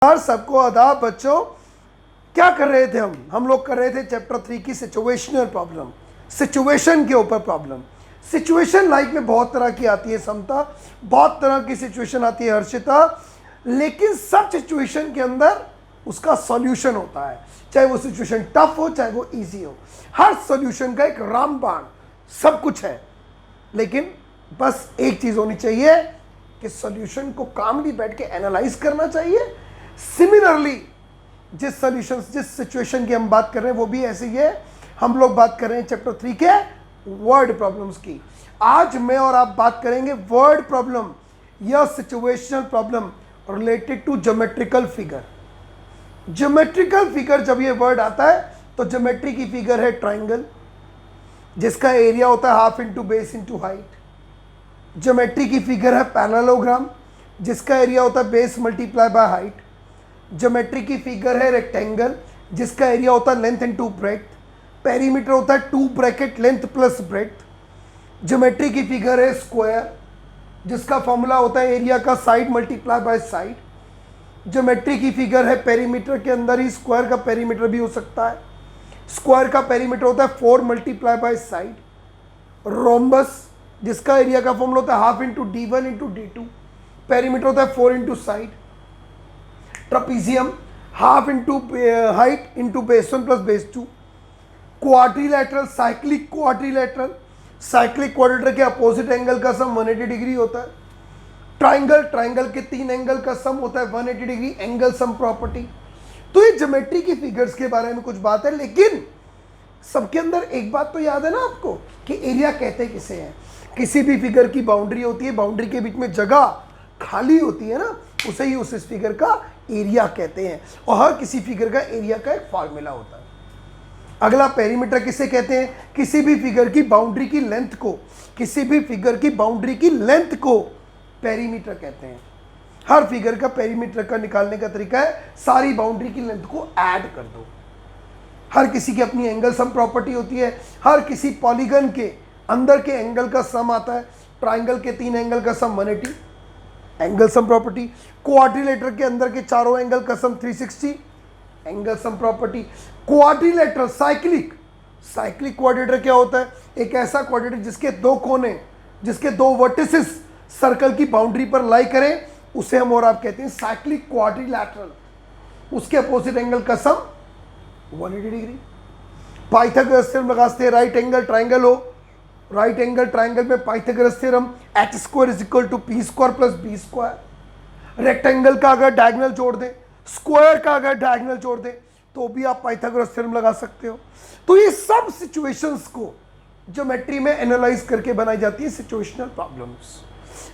सबको आदाब बच्चों। क्या कर रहे थे हम लोग कर रहे थे चैप्टर 3 की सिचुएशनल प्रॉब्लम, सिचुएशन के ऊपर प्रॉब्लम। सिचुएशन लाइफ में बहुत तरह की आती है समता, बहुत तरह की सिचुएशन आती है हर्षिता, लेकिन सब सिचुएशन के अंदर उसका सॉल्यूशन होता है, चाहे वो सिचुएशन टफ हो चाहे वो इजी हो। हर सॉल्यूशन का एक रामबाण सब कुछ है, लेकिन बस एक चीज होनी चाहिए कि सॉल्यूशन को कामली बैठ के एनालाइज करना चाहिए। सिमिलरली जिस सॉल्यूशन जिस सिचुएशन की हम बात कर रहे हैं वो भी ऐसी है। हम लोग बात कर रहे हैं चैप्टर 3 के वर्ड प्रॉब्लम्स की। आज मैं और आप बात करेंगे वर्ड प्रॉब्लम या situational problem related to geometrical figure. Geometrical figure जब ये वर्ड आता है तो ज्योमेट्री की फिगर है ट्राइंगल, जिसका एरिया होता है half into base into height. Geometry की फिगर है पैरेललोग्राम, जिसका एरिया होता है base multiply by height. Geometry की फिगर है रेक्टेंगल, जिसका एरिया होता है लेंथ इनटू ब्रेड्थ। पेरीमीटर होता है 2 bracket length plus breadth. Geometry की फिगर है स्क्वायर, जिसका फॉर्मूला होता है एरिया का side multiply by side. Geometry की फिगर है पेरीमीटर, के अंदर ही स्क्वायर का पेरीमीटर भी हो सकता है। स्क्वायर का पेरीमीटर होता है 4 मल्टीप्लाई बाय साइड। रोम्बस, जिसका एरिया का फॉर्मूला होता है half into D1 into D2, perimeter होता है 4 into side. Trapezium, half into height into base 1 plus base 2। Quadrilateral, cyclic quadrilateral, cyclic quadrilateral के अपोजिट एंगल का सम 180 डिग्री होता है। ट्राइंगल, ट्राइंगल के 3 एंगल का सम होता है 180 डिग्री, एंगल सम प्रॉपर्टी। तो ये ज्योमेट्री की फिगर्स के बारे में कुछ बात है, लेकिन सबके अंदर एक बात तो याद है ना आपको कि एरिया कहते किसे हैं। किसी भी फिगर की बाउंड्री होती है, बाउंड्री के बीच में जगह खाली होती है ना, उसे ही उस फिगर का एरिया कहते हैं। और हर किसी फिगर का एरिया का एक फॉर्मूला होता है। अगला पेरीमीटर किसे कहते हैं? किसी भी फिगर की बाउंड्री की लेंथ को, किसी भी फिगर की बाउंड्री की लेंथ को पेरीमीटर कहते हैं। हर फिगर का पेरीमीटर का निकालने का तरीका है सारी बाउंड्री की लेंथ को ऐड कर दो। हर किसी की अपनी एंगल सम प्रॉपर्टी होती है। हर किसी पॉलीगन के अंदर के एंगल का सम आता है। ट्राइंगल के 3 एंगल का sum 180, angle sum property. Quadrilateral के अंदर के चारों एंगल का सम 360, angle sum property. Quadrilateral, cyclic, cyclic quadrilateral क्या होता है? एक ऐसा क्वाड्रिलेटरल जिसके 2 कोने, जिसके 2 वर्टिसेस सर्कल की बाउंड्री पर लाई करें, उसे हम और आप कहते हैं साइक्लिक क्वाड्रिलेटरल। उसके अपोजिट एंगल का सम 180 डिग्री। पाइथागोरस थ्योरम लगाते हैं, राइट एंगल ट्राइंगल हो, राइट एंगल ट्राइंगल में Pythagoras theorem h square is equal to p square plus b square. Rectangle का अगर डायगोनल जोड़ दें, स्क्वायर का अगर डायगोनल जोड़ दें, तो भी आप पाइथागोरस थ्योरम लगा सकते हो। तो ये सब सिचुएशंस को ज्योमेट्री में एनालाइज करके बनाई जाती है situational problems.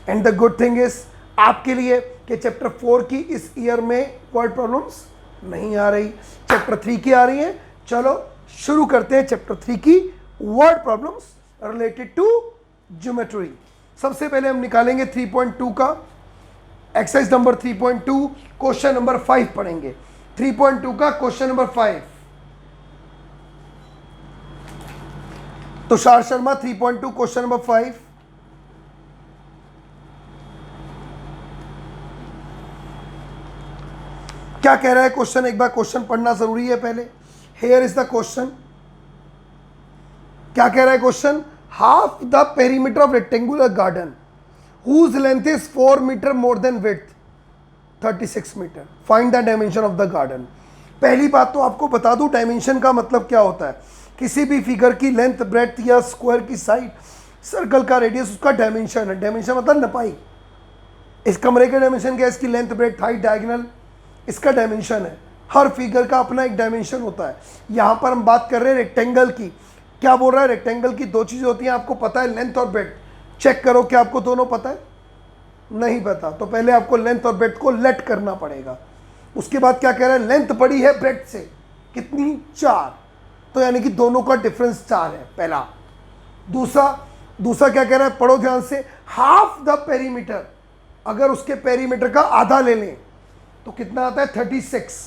And the good thing is आपके लिए कि चैप्टर 4 की इस ईयर में वर्ड प्रॉब्लम्स नहीं आ रही, चैप्टर 3 की आ रही है। चलो शुरू करते हैं चैप्टर 3 की word problems related to geometry. सबसे पहले हम निकालेंगे 3.2 का एक्सरसाइज नंबर 3.2, क्वेश्चन नंबर 5 पढ़ेंगे। 3.2 का question number 5। Tushar Sharma 3.2 question number 5। क्या कह रहा है क्वेश्चन? एक बार क्वेश्चन पढ़ना जरूरी है पहले। Here is the question. क्या कह रहा है question? Half the perimeter of rectangular garden whose length is 4 metre more than width 36 metre, find the dimension of the garden. पहली बात तो आपको बता दूं डायमेंशन का मतलब क्या होता है। किसी भी फिगर की लेंथ, ब्रेड्थ या स्क्वायर की साइड, सर्कल का रेडियस, उसका डायमेंशन है। डायमेंशन मतलब नपाई। इस कमरे का डायमेंशन क्या है? इसकी लेंथ, ब्रेड्थ, हाइट, डायगोनल, इसका डायमेंशन है। हर फिगर का अपना एक डायमेंशन होता है। यहां पर हम बात कर रहे हैं रेक्टेंगल की। क्या बोल रहा है? रेक्टेंगल की 2 चीजें होती हैं, आपको पता है, लेंथ और ब्रेड्थ। चेक करो क्या आपको दोनों पता है? नहीं पता, तो पहले आपको लेंथ और ब्रेड्थ को लेट करना पड़ेगा। उसके बाद क्या कह रहा है? लेंथ बड़ी है ब्रेड्थ से, कितनी? 4, तो यानी कि दोनों का डिफरेंस 4 है, पहला। दूसरा क्या कह रहा है? पढ़ो ध्यान से। हाफ द पेरीमीटर, अगर उसके पेरीमीटर का आधा ले लें तो कितना आता है? 36।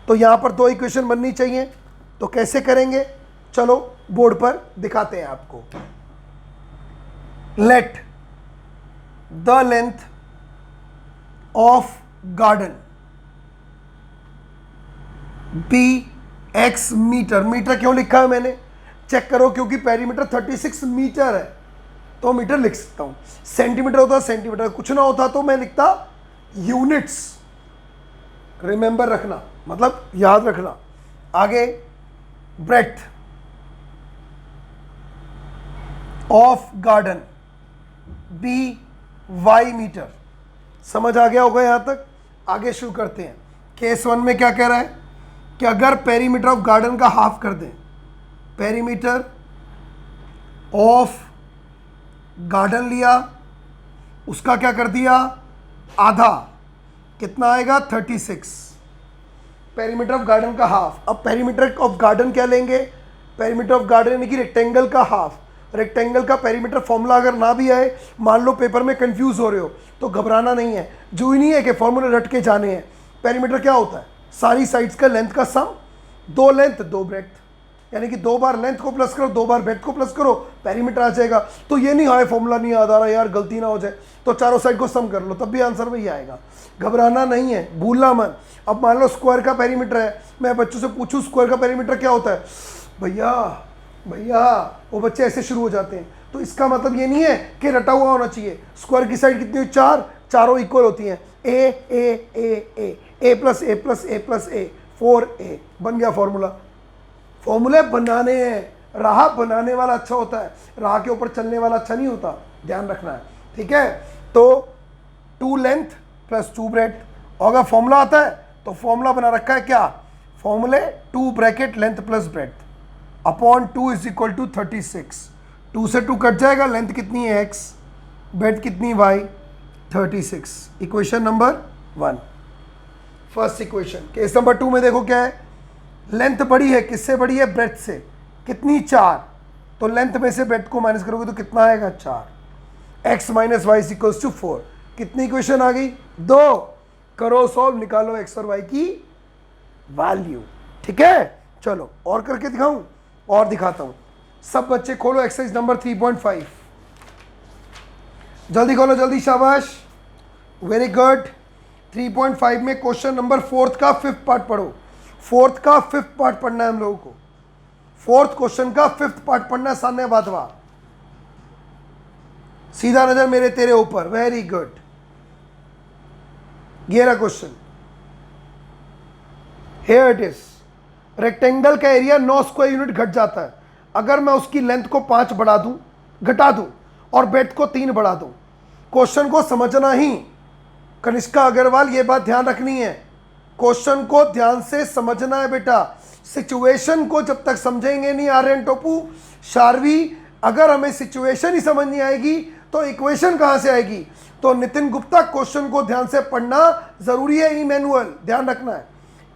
तो यहां पर 2 इक्वेशन बननी चाहिए। तो कैसे करेंगे? चलो बोर्ड पर दिखाते हैं आपको। Let the length of garden be x metre. Metre क्यों लिखा है मैंने, चेक करो, क्योंकि पेरीमीटर 36 मीटर है तो मीटर लिख सकता हूं। सेंटीमीटर होता सेंटीमीटर, कुछ ना होता तो मैं लिखता यूनिट्स। रिमेंबर रखना, मतलब याद रखना। आगे breadth of garden, be y metre. समझ आ गया होगा यहां तक। आगे शुरू करते हैं। केस 1 में क्या कह रहा है कि अगर पेरीमीटर ऑफ गार्डन का हाफ कर दें, पेरीमीटर ऑफ गार्डन लिया, उसका क्या कर दिया, आधा, कितना आएगा 36। पेरीमीटर ऑफ गार्डन का हाफ। अब पेरीमीटर ऑफ गार्डन क्या लेंगे, पेरीमीटर ऑफ गार्डन यानी कि रेक्टेंगल का हाफ। रेक्टेंगल का पेरीमीटर फॉर्मूला अगर ना भी आए, मान लो पेपर में कंफ्यूज हो रहे हो, तो घबराना नहीं है। जो ही नहीं है कि फॉर्मूले रट के जाने हैं। पेरीमीटर क्या होता है, सारी साइड्स का लेंथ का सम, 2 लेंथ 2 ब्रेड्थ, यानी कि 2 बार लेंथ को प्लस करो, 2 बार ब्रेड्थ को प्लस करो, पेरीमीटर आ जाएगा। तो ये नहीं हाय फॉर्मूला नहीं याद आ रहा यार, गलती ना हो जाए, तो चारों साइड को सम कर लो, तब भी आंसर वही आएगा। घबराना नहीं है, भूलना मत। अब मान लो स्क्वायर का पेरीमीटर है, मैं बच्चों से पूछूं स्क्वायर का पेरीमीटर क्या होता है, भैया भैया वो बच्चे ऐसे शुरू हो जाते हैं। तो इसका मतलब ये नहीं है कि रटा हुआ होना चाहिए। स्क्वायर की साइड कितनी हुई, 4, चारों इक्वल होती हैं। ए प्लस ए प्लस ए प्लस ए 4a, बन गया फॉर्मूला। फॉर्मूले बनाने हैं, राह बनाने वाला अच्छा होता है, राह के ऊपर चलने वाला अच्छा नहीं होता, ध्यान रखना है, ठीक है। तो 2 लेंथ प्लस 2 ब्रेड्थ, और अगर फॉर्मूला आता है तो फॉर्मूला बना रखा है क्या, फॉर्मूले 2 bracket length plus breadth upon 2 is equal to 36। 2 से 2 कट जाएगा, लेंथ कितनी है x, ब्रेड्थ कितनी y, 36। Equation number 1, first equation. Case number 2 में देखो क्या है, लेंथ बड़ी है, किससे बड़ी है, ब्रेड्थ से, कितनी 4, तो लेंथ में से ब्रेड्थ को माइनस करोगे तो कितना आएगा 4, x minus y equals to 4। कितनी इक्वेशन आ गई, 2। करो सॉल्व, निकालो x और y की वैल्यू, ठीक है। चलो और करके दिखाऊं, और दिखाता हूं। सब बच्चे खोलो एक्सरसाइज नंबर 3.5, जल्दी खोलो जल्दी, शाबाश, वेरी गुड। 3.5 में क्वेश्चन नंबर 4 का 5th पार्ट पढ़ो। 4th का 5th पार्ट पढ़ना है हम लोगों को। 4th क्वेश्चन का 5th पार्ट पढ़ना है, सामने बादवा, सीधा नजर मेरे तेरे ऊपर, वेरी गुड। ये रहा question, here it is. Rectangle का एरिया 9 स्क्वायर यूनिट घट जाता है अगर मैं उसकी लेंथ को 5 बढ़ा दूं, घटा दूं, और ब्रेड्थ को 3 बढ़ा दूं। क्वेश्चन को समझना ही, कनिष्का अग्रवाल ये बात ध्यान रखनी है, क्वेश्चन को ध्यान से समझना है बेटा। सिचुएशन को जब तक समझेंगे नहीं आर्यन टोपू शार्वी, अगर हमें सिचुएशन ही समझ नहीं आएगी तो इक्वेशन कहां से आएगी। तो नितिन गुप्ता क्वेश्चन को ध्यान से पढ़ना जरूरी है, ई मैनुअल ध्यान रखना है।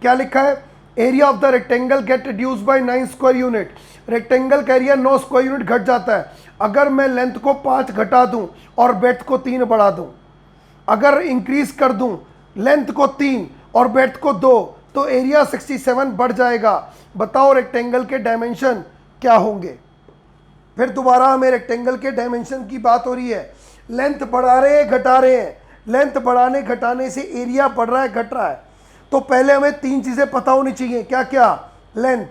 क्या लिखा है, area of the rectangle get reduce by 9 square unit. Rectangle का एरिया 9 स्क्वायर यूनिट घट जाता है अगर मैं लेंथ को 5 घटा दूं और ब्रेड्थ को 3 बढ़ा दूं। अगर इंक्रीज कर दूं लेंथ को 3 और ब्रेड्थ को 2 तो एरिया 67 बढ़ जाएगा। बताओ रेक्टेंगल के डायमेंशन क्या होंगे। फिर दोबारा हमें रेक्टेंगल के डायमेंशन की बात हो रही है। लेंथ बढ़ा रहे हैं घटा रहे हैं, लेंथ बढ़ाने घटाने से एरिया बढ़ रहा है घट रहा है। तो पहले हमें 3 चीजें पता होनी चाहिए, क्या क्या, लेंथ,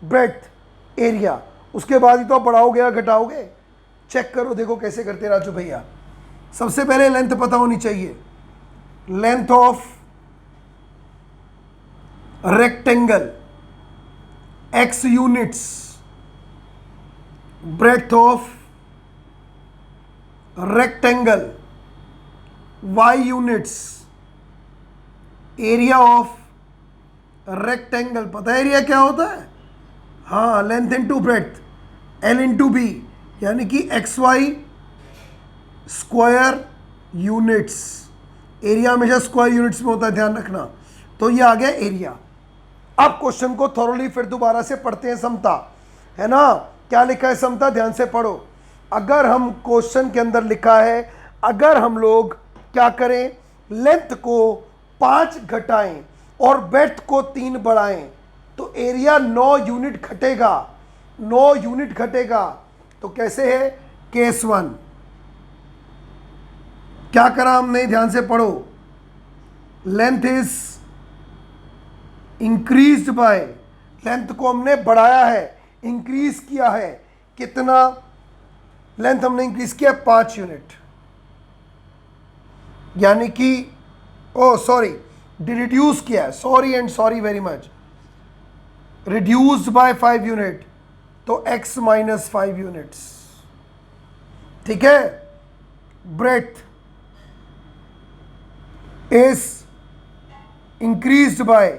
ब्रेड्थ, एरिया। उसके बाद ही तो आप बढ़ाओगे या घटाओगे। चेक करो, देखो कैसे करते राजू भैया। सबसे पहले लेंथ पता होनी चाहिए, length of rectangle x units, breadth of rectangle y units, area of rectangle. पता है एरिया क्या होता है, हाँ, length into breadth, L into B, यानी कि XY स्क्वायर यूनिट्स। एरिया हमेशा स्क्वायर यूनिट्स में होता है, ध्यान रखना। तो ये आ गया एरिया। अब क्वेश्चन को थॉरोली फिर दोबारा से पढ़ते हैं। समता है ना, क्या लिखा है समता, ध्यान से पढ़ो। अगर हम क्वेश्चन के अंदर लिखा है, अगर हम लोग क्या करें, लेंथ को 5 घटाएं और ब्रेड्थ को 3 बढ़ाएं तो एरिया 9 यूनिट घटेगा, 9 यूनिट घटेगा। तो कैसे है, केस 1 क्या करा हमने, ध्यान से पढ़ो। Length is increased bye, length को हमने बढ़ाया है, इंक्रीज किया है, कितना लेंथ हमने इंक्रीज किया 5 यूनिट, यानी कि ओ सॉरी रिड्यूस किया है, sorry and sorry very much, reduced by 5 unit, तो x माइनस 5 यूनिट्स, ठीक है। ब्रेथ इज इंक्रीज्ड बाय,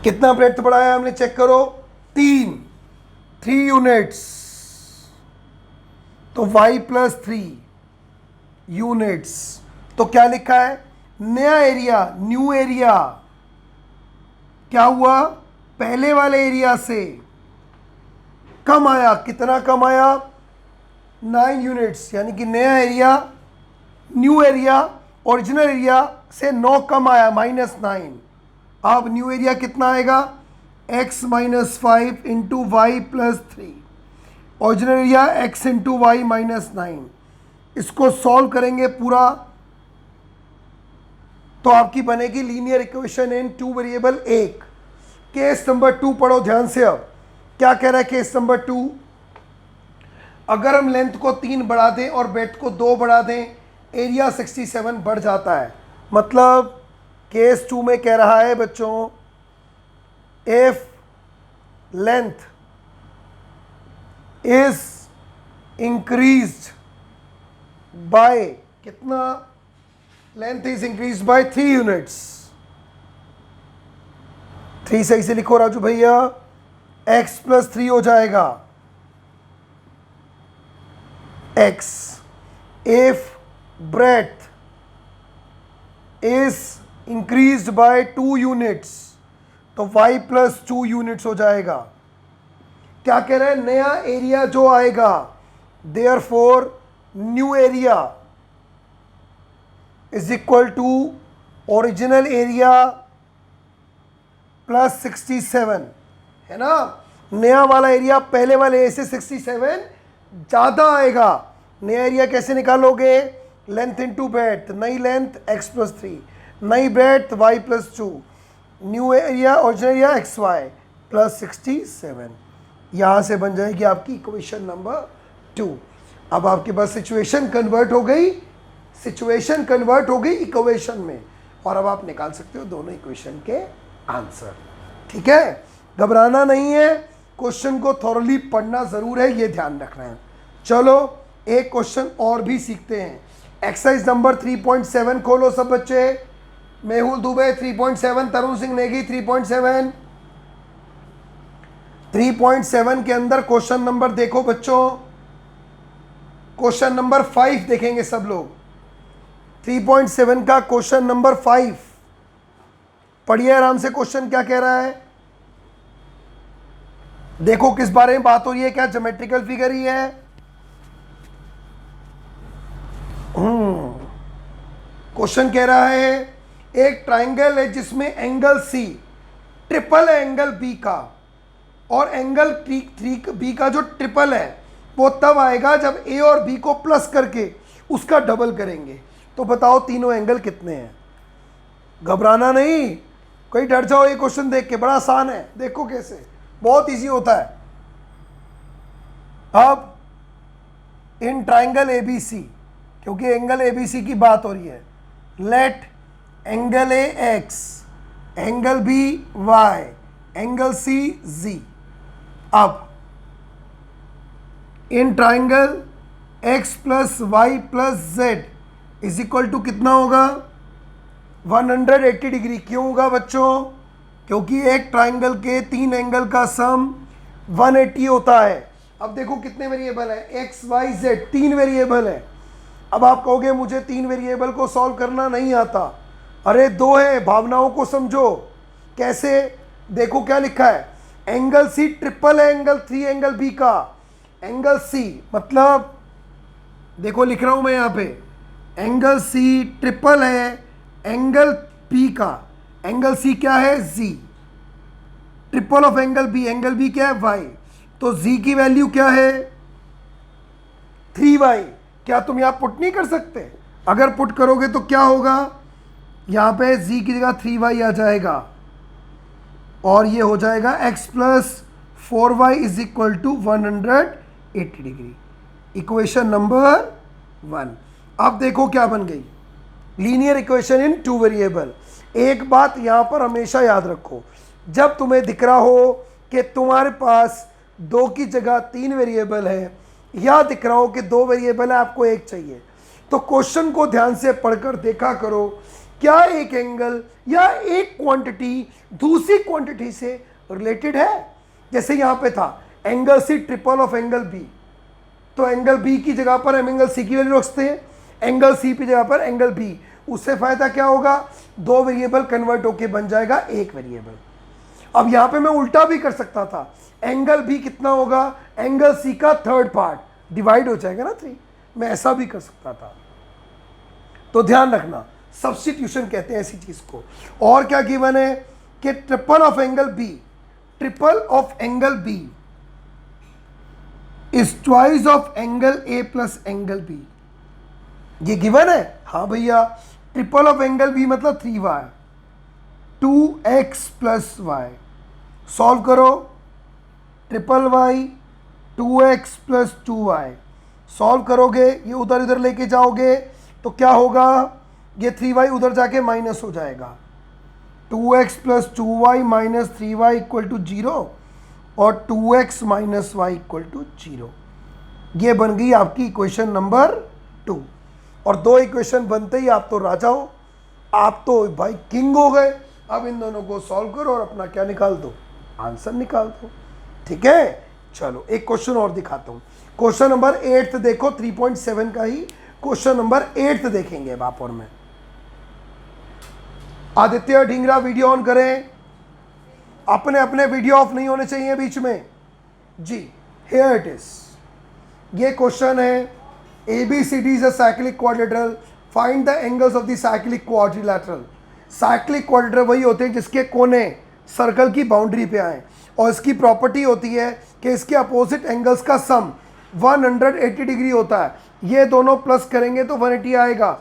कितना ब्रेथ बढ़ाया हमने चेक करो, 3 यूनिट्स, तो y प्लस 3 यूनिट्स, तो क्या लिखा है, नया एरिया, न्यू एरिया क्या हुआ, पहले वाले एरिया से कम आया, कितना कम आया, 9 यूनिट्स, यानी कि नया area, new area original area से 9 कम आया, -9। अब न्यू एरिया कितना आएगा, x minus 5 into y plus 3, original area x into y minus 9। इसको सॉल्व करेंगे पूरा, तो आपकी बनेगी लीनियर इक्वेशन इन 2 वेरिएबल। एक केस नंबर 2 पढ़ो ध्यान से। अब क्या कह रहा है केस नंबर 2, अगर हम लेंथ को 3 बढ़ा दें और ब्रेड्थ को 2 बढ़ा दें, एरिया 67 बढ़ जाता है। मतलब केस 2 में कह रहा है बच्चों, if length is increased by कितना, length is increase by 3 units, 3 सही से लिखो राजू भैया, x प्लस 3 हो जाएगा, x if breadth is increased by 2 units, तो y प्लस 2 यूनिट्स हो जाएगा। क्या कह रहे हैं, नया एरिया जो आएगा, therefore new area is equal to original area plus 67, है ना। नया वाला एरिया पहले वाले से 67 ज़्यादा आएगा। नया एरिया कैसे निकालोगे, लेंथ इंटू ब्रेड्थ, नई लेंथ x प्लस 3, नई breadth y plus 2, new area original area x y plus 67। यहाँ से बन जाएगी आपकी इक्वेशन नंबर 2। अब आपके पास सिचुएशन कन्वर्ट हो गई, सिचुएशन कन्वर्ट हो गई इक्वेशन में, और अब आप निकाल सकते हो दोनों इक्वेशन के आंसर। ठीक है, घबराना नहीं है, क्वेश्चन को थॉरली पढ़ना ज़रूर है, ये ध्यान रखना है। चलो एक क्वेश्चन और भी सीखते हैं। एक्सरसाइज नंबर 3.7 खोलो सब बच्चे। मेहुल दुबे 3.7, तरुण सिंह नेगी 3.7। 3.7 के अंदर क्वेश्चन नंबर देखो बच्चों, क्वेश्चन नंबर 5 देखेंगे सब लोग। 3.7 का क्वेश्चन नंबर 5 पढ़िए आराम से। क्वेश्चन क्या कह रहा है, देखो किस बारे में बात हो रही है, क्या ज्योमेट्रिकल फिगर ही है। क्वेश्चन कह रहा है एक ट्राइंगल है जिसमें एंगल सी ट्रिपल है एंगल बी का, और एंगल बी का जो ट्रिपल है वो तब आएगा जब ए और बी को प्लस करके उसका डबल करेंगे। तो बताओ तीनों एंगल कितने हैं। घबराना नहीं, कोई डर जाओ ये क्वेश्चन देख के, बड़ा आसान है, देखो कैसे, बहुत इजी होता है। अब इन ट्राइंगल एबीसी, क्योंकि एंगल एबीसी की बात हो रही है, let angle A X, angle B Y, angle C G. अब in triangle X plus Y plus Z is equal to कितना होगा, 180 डिग्री। क्यों होगा बच्चों, क्योंकि एक ट्राइंगल के 3 एंगल का सम 180 होता है। अब देखो कितने वेरिएबल है, एक्स वाई जेड, 3 वेरिएबल है। अब आप कहोगे मुझे 3 वेरिएबल को सॉल्व करना नहीं आता। अरे 2 है, भावनाओं को समझो। कैसे, देखो क्या लिखा है, एंगल सी ट्रिपल है एंगल 3 एंगल बी का। एंगल सी मतलब देखो लिख रहा हूं मैं यहाँ पे, एंगल सी ट्रिपल है एंगल बी का। एंगल सी क्या है, जी, ट्रिपल ऑफ एंगल बी क्या है, वाई। तो जी की वैल्यू क्या है, 3y। क्या तुम यहां पुट नहीं कर सकते, अगर पुट करोगे तो क्या होगा, यहाँ पे z की जगह 3y आ जाएगा और ये हो जाएगा x plus 4y is equal to 180 degree. Equation number 1। अब देखो क्या बन गई, linear equation in two variable. एक बात यहाँ पर हमेशा याद रखो, जब तुम्हें दिख रहा हो कि तुम्हारे पास 2 की जगह 3 वेरिएबल है या दिख रहा हो कि 2 वेरिएबल है आपको एक चाहिए, तो क्वेश्चन को ध्यान से पढ़कर देखा करो क्या एक एंगल या एक क्वांटिटी दूसरी क्वांटिटी से रिलेटेड है। जैसे यहाँ पे था angle C triple of angle B, तो एंगल बी की जगह पर हम एंगल सी की वैल्यू रखते हैं, एंगल सी की जगह पर एंगल बी। उससे फायदा क्या होगा, 2 वेरिएबल कन्वर्ट होके बन जाएगा एक वेरिएबल। अब यहाँ पे मैं उल्टा भी कर सकता था, एंगल बी कितना होगा, एंगल सी का थर्ड पार्ट डिवाइड हो जाएगा ना 3, मैं ऐसा भी कर सकता था। तो ध्यान रखना, सब्स्टिट्यूशन कहते हैं ऐसी चीज को। और क्या गिवन है कि triple of angle B, triple of angle B is twice of angle A plus angle B. ये गिवन है, हाँ भैया। ट्रिपल ऑफ एंगल बी मतलब 3y, 2x plus Y. Solve करो, triple Y 2x plus 2y। Solve करोगे, ये उधर इधर लेके जाओगे तो क्या होगा, ये 3y उधर जाके माइनस हो जाएगा। 2x plus 2y minus 3y equal to 0 और 2x minus Y equal to 0। ये बन गई आपकी इक्वेशन नंबर 2। और 2 इक्वेशन बनते ही आप तो राजा हो, आप तो भाई किंग हो गए। अब इन दोनों को सॉल्व करो और अपना क्या निकाल दो, आंसर निकाल दो। ठीक है, चलो एक क्वेश्चन और दिखाता हूँ। क्वेश्चन नंबर 8 देखो, 3.7 का ही क्वेश्चन नंबर 8 देखेंगे आप और मैं। आदित्य ढींगरा वीडियो ऑन करें, अपने अपने वीडियो ऑफ नहीं होने चाहिए बीच में जी। हियर इट इज, ये क्वेश्चन है ABCD is a cyclic quadrilateral, find the angles of the cyclic quadrilateral. Cyclic quadrilateral वही होते हैं जिसके कोने सर्कल की बाउंड्री पे आए और इसकी प्रॉपर्टी होती है कि इसके अपोजिट एंगल्स का सम 180 डिग्री होता है। ये दोनों प्लस करेंगे तो 180 आएगा।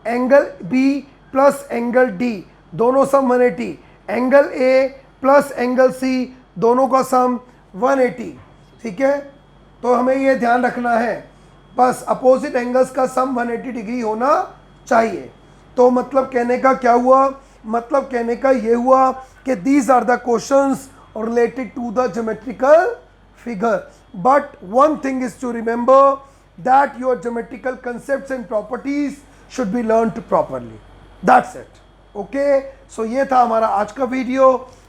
Angle B plus angle D दोनों सम 180, angle A plus angle C दोनों का सम 180। ठीक है, तो हमें ये ध्यान रखना है, बस अपोजिट एंगल्स का सम 180 डिग्री होना चाहिए। तो मतलब कहने का क्या हुआ, मतलब कहने का ये हुआ कि these are the questions related to the geometrical figure, but one thing is to remember that your geometrical concepts and properties should be learned properly. That's it. Okay, so ये था हमारा आज का वीडियो।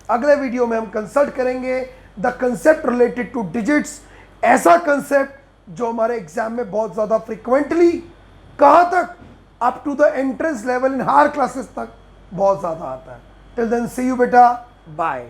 अगले वीडियो में हम consult करेंगे the concept related to digits, ऐसा कंसेप्ट जो हमारे एग्जाम में बहुत ज़्यादा फ्रिक्वेंटली, कहाँ तक, up to the entrance level in higher classes तक बहुत ज़्यादा आता है। टिल देन सी यू बेटा, बाय।